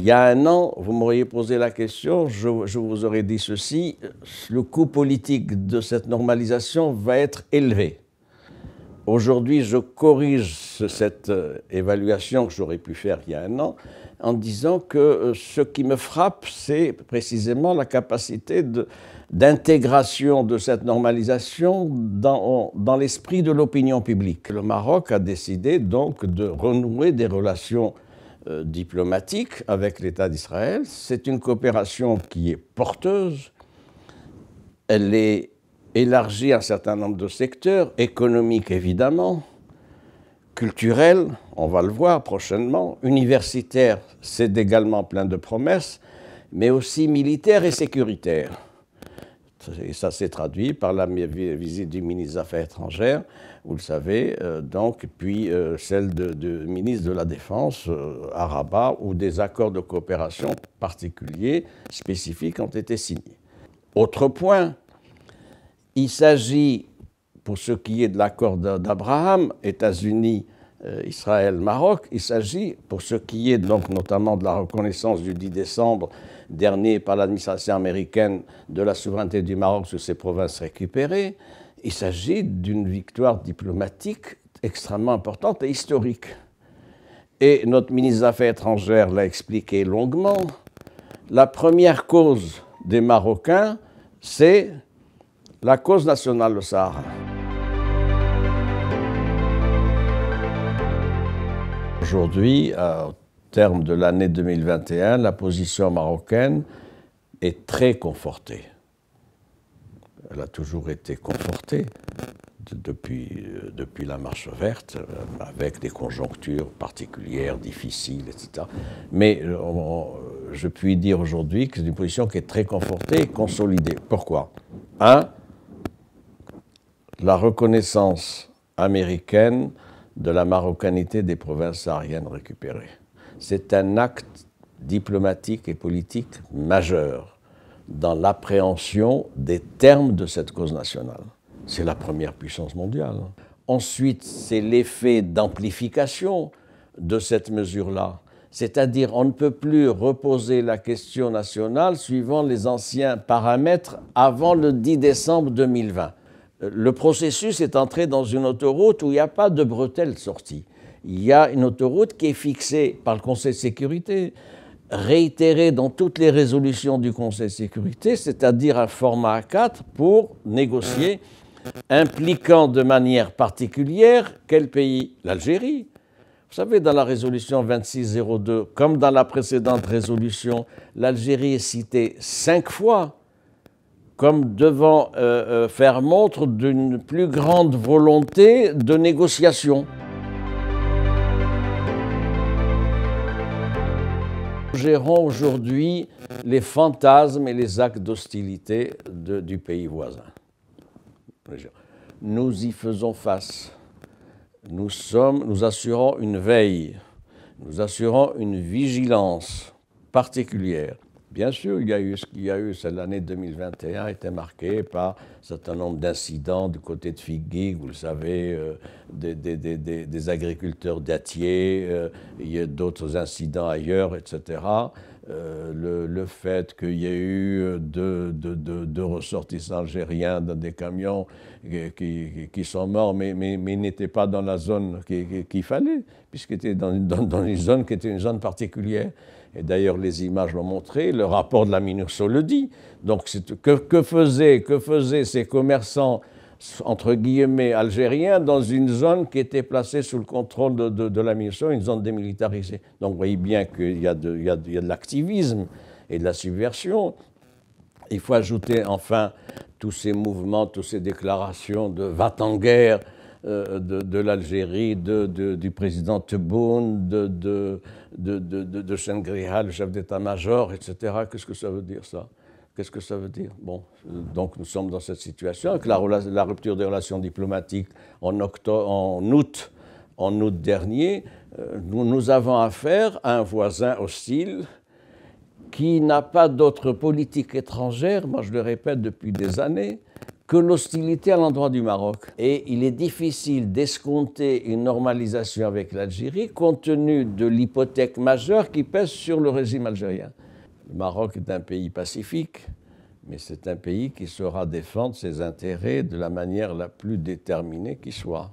y a un an, vous m'auriez posé la question, je vous aurais dit ceci, le coût politique de cette normalisation va être élevé. Aujourd'hui, je corrige cette évaluation que j'aurais pu faire il y a un an en disant que ce qui me frappe, c'est précisément la capacité d'intégration de cette normalisation dans l'esprit de l'opinion publique. Le Maroc a décidé donc de renouer des relations diplomatiques avec l'État d'Israël. C'est une coopération qui est porteuse. Elle est élargie à un certain nombre de secteurs, économiques évidemment, culturels, on va le voir prochainement, universitaire, c'est également plein de promesses, mais aussi militaire et sécuritaire. Et ça s'est traduit par la visite du ministre des Affaires étrangères, vous le savez, donc, puis celle du ministre de la Défense à Rabat, où des accords de coopération particuliers, spécifiques, ont été signés. Autre point, il s'agit, pour ce qui est de l'accord d'Abraham, États-Unis, Israël, Maroc, il s'agit, pour ce qui est donc notamment de la reconnaissance du 10 décembre dernier par l'administration américaine de la souveraineté du Maroc sur ses provinces récupérées, il s'agit d'une victoire diplomatique extrêmement importante et historique. Et notre ministre des Affaires étrangères l'a expliqué longuement, la première cause des Marocains, c'est la cause nationale, le Sahara. Aujourd'hui, au terme de l'année 2021, la position marocaine est très confortée. Elle a toujours été confortée depuis la marche verte, avec des conjonctures particulières, difficiles, etc. Mais je puis dire aujourd'hui que c'est une position qui est très confortée et consolidée. Pourquoi? Un, la reconnaissance américaine de la marocanité des provinces sahariennes récupérées. C'est un acte diplomatique et politique majeur dans l'appréhension des termes de cette cause nationale. C'est la première puissance mondiale. Ensuite, c'est l'effet d'amplification de cette mesure-là. C'est-à-dire, on ne peut plus reposer la question nationale suivant les anciens paramètres avant le 10 décembre 2020. Le processus est entré dans une autoroute où il n'y a pas de bretelle sortie. Il y a une autoroute qui est fixée par le Conseil de sécurité, réitérée dans toutes les résolutions du Conseil de sécurité, c'est-à-dire un format A4 pour négocier, impliquant de manière particulière quel pays? L'Algérie. Vous savez, dans la résolution 2602, comme dans la précédente résolution, l'Algérie est citée 5 fois comme devant faire montre d'une plus grande volonté de négociation. Nous gérons aujourd'hui les fantasmes et les actes d'hostilité du pays voisin. Nous y faisons face. Nous assurons une veille, nous assurons une vigilance particulière. Bien sûr, il y a eu ce qu'il y a eu. L'année 2021 a été marquée par un certain nombre d'incidents du côté de Figuig, vous le savez, des agriculteurs dattiers, il y a d'autres incidents ailleurs, etc. Le fait qu'il y ait eu deux ressortissants algériens dans des camions qui sont morts, mais n'étaient pas dans la zone qu'il fallait, puisqu'ils étaient dans une zone qui était une zone particulière. Et d'ailleurs, les images l'ont montré, le rapport de la MINURSO le dit. Donc, que faisaient ces commerçants, entre guillemets, algériens, dans une zone qui était placée sous le contrôle de la MINURSO, une zone démilitarisée. Donc, vous voyez bien qu'il y a de l'activisme et de la subversion. Il faut ajouter, enfin, tous ces mouvements, toutes ces déclarations de va-t-en-guerre de l'Algérie, du président Tebboune, de Chengrihal, le chef d'état-major, etc. Qu'est-ce que ça veut dire, ça? Qu'est-ce que ça veut dire? Bon, donc nous sommes dans cette situation avec la rupture des relations diplomatiques en août dernier. Nous avons affaire à un voisin hostile qui n'a pas d'autre politique étrangère, moi je le répète depuis des années, que l'hostilité à l'endroit du Maroc. Et il est difficile d'escompter une normalisation avec l'Algérie compte tenu de l'hypothèque majeure qui pèse sur le régime algérien. Le Maroc est un pays pacifique, mais c'est un pays qui saura défendre ses intérêts de la manière la plus déterminée qui soit.